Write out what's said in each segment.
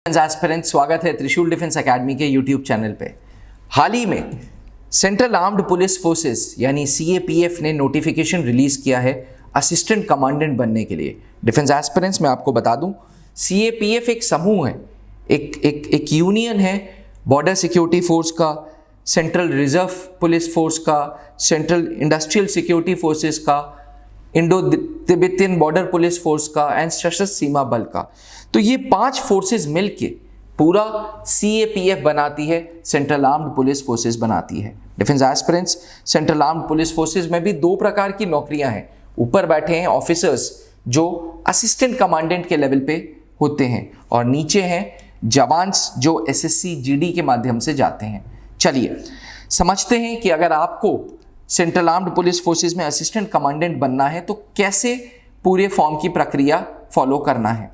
Aspirants, स्वागत है त्रिशूल डिफेंस एकेडमी के यूट्यूब चैनल पे। हाल ही में सेंट्रल आर्म्ड पुलिस फोर्सेस यानी सीएपीएफ ने नोटिफिकेशन रिलीज किया है असिस्टेंट कमांडेंट बनने के लिए। डिफेंस एस्पिरेंट्स, मैं आपको बता दूं, सीएपीएफ एक समूह है, एक यूनियन है बॉर्डर सिक्योरिटी फोर्स का, सेंट्रल रिजर्व पुलिस फोर्स का, सेंट्रल इंडस्ट्रियल सिक्योरिटी फोर्सेस का, Indo Tibetan border police force का एंड सशस्त्र सीमा बल का। तो ये 5 फोर्सेस मिलके पूरा सीएपीएफ बनाती है, सेंट्रल आर्म्ड पुलिस फोर्सेस बनाती है। Defence aspirants, central armed police forces में भी 2 प्रकार की नौकरियां हैं। ऊपर बैठे हैं ऑफिसर्स जो असिस्टेंट कमांडेंट के लेवल पे होते हैं, और नीचे हैं जवान्स जो एसएससी जीडी के माध्यम से जाते हैं। चलिए समझते हैं कि अगर आपको सेंट्रल आर्म्ड पुलिस फोर्सेस में असिस्टेंट कमांडेंट बनना है तो कैसे पूरे फॉर्म की प्रक्रिया फॉलो करना है।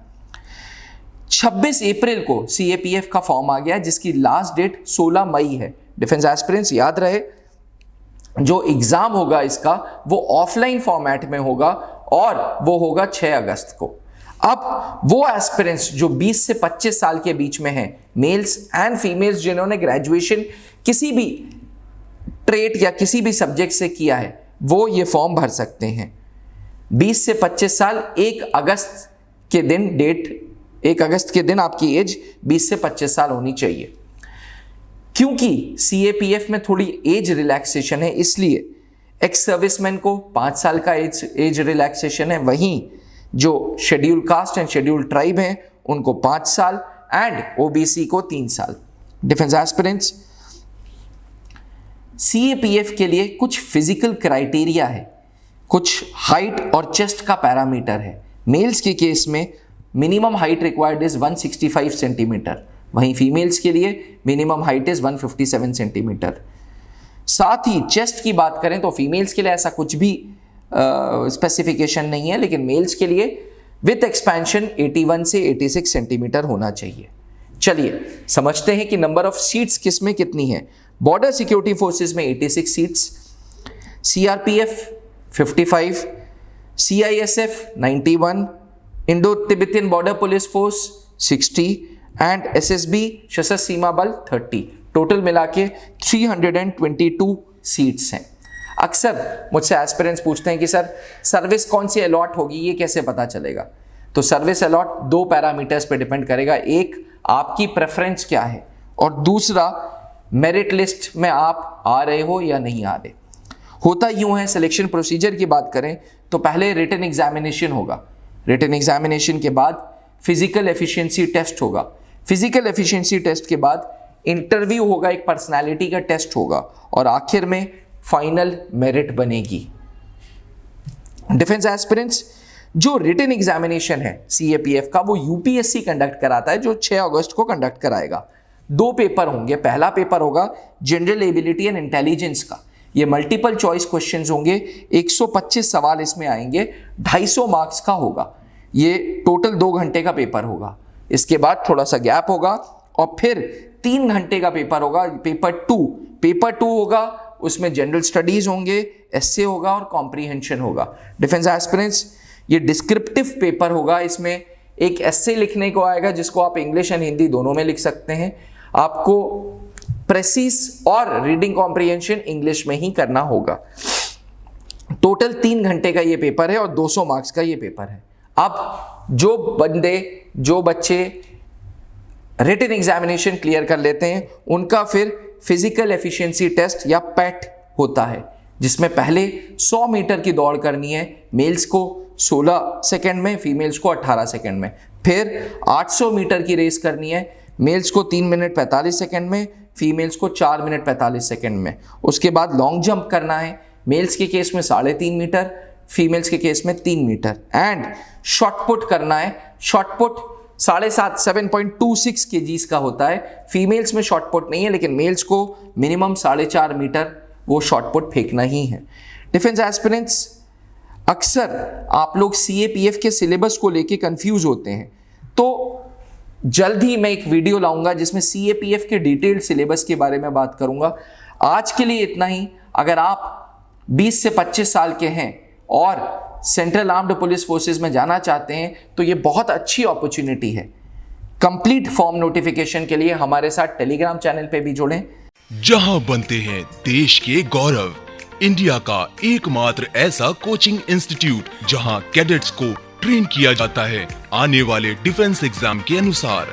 26 अप्रैल को सीएपीएफ का फॉर्म आ गया, जिसकी लास्ट डेट 16 मई है। डिफेंस एस्पिरेंट्स, याद रहे जो एग्जाम होगा इसका वो ऑफलाइन फॉर्मेट में होगा और वो होगा 6 अगस्त को। अब वो एस्पिरेंट्स जो 20 से 25 साल के बीच में हैं, मेल्स एंड फीमेल्स, जिन्होंने ग्रेजुएशन किसी भी ट्रेड या किसी भी सब्जेक्ट से किया है, वो ये फॉर्म भर सकते हैं। 20 से 25 साल, 1 अगस्त के दिन आपकी एज 20 से 25 साल होनी चाहिए। क्योंकि सीएपीएफ में थोड़ी एज रिलैक्सेशन है, इसलिए एक्स सर्विसमैन को 5 साल का एज रिलैक्सेशन है, वहीं जो schedule caste and schedule tribe हैं उनको 5 साल एंड ओबीसी को 3 साल। डिफेंस एस्पिरेंट्स, सीएपीएफ के लिए कुछ फिजिकल क्राइटेरिया है, कुछ हाइट और चेस्ट का पैरामीटर है। मेल्स के केस में minimum height required is 165 centimetre, वहीं फीमेल्स के लिए मिनिमम हाइट इज 157 सेंटीमीटर। साथ ही चेस्ट की बात करें तो फीमेल्स के लिए ऐसा कुछ भी स्पेसिफिकेशन नहीं है, लेकिन मेल्स के लिए विथ एक्सपेंशन 81 से 86 सेंटीमीटर होना चाहिए। चलिए समझते हैं कि नंबर ऑफ सीट्स किस में कितनी है। बॉर्डर सिक्योरिटी फोर्सेस में 86 seats, CRPF 55, CISF 91, Indo Tibetan border police force 60 and SSB सशस्त्र सीमा बल 30। टोटल मिला के 322 सीट्स हैं। अक्सर मुझसे एस्पिरेंट्स पूछते हैं कि सर सर्विस कौन सी अलॉट होगी, ये कैसे पता चलेगा। तो सर्विस अलॉट 2 पैरामीटर्स पे डिपेंड करेगा। एक, आपकी प्रेफरेंस क्या है, और दूसरा मेरिट लिस्ट में आप आ रहे हो या नहीं आ रहे। होता यूं है, सिलेक्शन प्रोसीजर की बात करें तो पहले रिटन एग्जामिनेशन होगा, रिटन एग्जामिनेशन के बाद फिजिकल एफिशिएंसी टेस्ट होगा, फिजिकल एफिशिएंसी टेस्ट के बाद इंटरव्यू होगा, एक पर्सनालिटी का टेस्ट होगा, और आखिर में फाइनल मेरिट बनेगी। डिफेंस एस्पिरेंट्स, जो रिटन एग्जामिनेशन है सीएपीएफ का वो यूपीएससी कंडक्ट कराता है, जो 6 अगस्त को कंडक्ट कराएगा। 2 पेपर होंगे। पहला पेपर होगा जनरल एबिलिटी एंड इंटेलिजेंस का, ये मल्टीपल चॉइस क्वेश्चंस होंगे, 125 सवाल इसमें आएंगे, 250 मार्क्स का होगा। ये टोटल 2 घंटे का पेपर होगा। इसके बाद थोड़ा सा गैप होगा और फिर 3 घंटे का पेपर होगा, पेपर 2 होगा, उसमें जनरल स्टडीज होंगे, एस्से होगा और कॉम्प्रीहेंशन होगा। डिफेंस एस्पिरेंट्स, ये डिस्क्रिप्टिव पेपर होगा। इसमें एक एस्से लिखने को आएगा जिसको आप इंग्लिश एंड हिंदी दोनों में लिख सकते हैं। आपको प्रेसिस और रीडिंग कॉम्प्रीहेंशन इंग्लिश में ही करना होगा। टोटल 3 घंटे का ये पेपर है और 200 मार्क्स का ये पेपर है। अब जो बच्चे रिटन एग्जामिनेशन क्लियर कर लेते हैं उनका फिर फिजिकल एफिशिएंसी टेस्ट या पैट होता है, जिसमें पहले 100 मीटर की दौड़ करनी है, मेल्स को 16 सेकंड में, फीमेल्स को 18 सेकंड में। फिर 800 मीटर की रेस करनी है, मेल्स को 3 मिनट 45 सेकंड में, फीमेल्स को 4 मिनट 45 सेकंड में। उसके बाद लॉन्ग जंप करना है, मेल्स के केस में 3.5 मीटर, फीमेल्स के केस में 3 मीटर। एंड शॉट पुट करना है, शॉट पुट 7.26 kgs का होता है। फीमेल्स में शॉट पुट नहीं है, लेकिन मेल्स को मिनिमम 4.5 मीटर वो शॉट पुट फेंकना ही है। डिफेंस एस्पिरेंट्स, अक्सर आप लोग सीएपीएफ के सिलेबस को लेके कंफ्यूज होते हैं, तो जल्द ही मैं एक वीडियो लाऊंगा जिसमें सीएपीएफ के डिटेल्ड सिलेबस के बारे में बात करूंगा। आज के लिए इतना ही। अगर आप 20 से 25 साल के हैं और सेंट्रल आर्म्ड पुलिस फोर्सेस में जाना चाहते हैं तो ये बहुत अच्छी अपॉर्चुनिटी है। कंप्लीट फॉर्म नोटिफिकेशन के लिए हमारे साथ टेलीग्राम चैनल पे भी जुड़ें। जहां बनते हैं देश के गौरव, इंडिया का एकमात्र ऐसा कोचिंग इंस्टीट्यूट जहां कैडेट्स को ट्रेन किया जाता है आने वाले डिफेंस एग्जाम के अनुसार।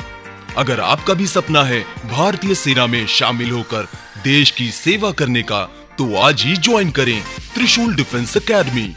अगर आपका भी सपना है भारतीय सेना में शामिल होकर देश की सेवा करने का, तो आज ही ज्वाइन करें त्रिशूल डिफेंस एकेडमी।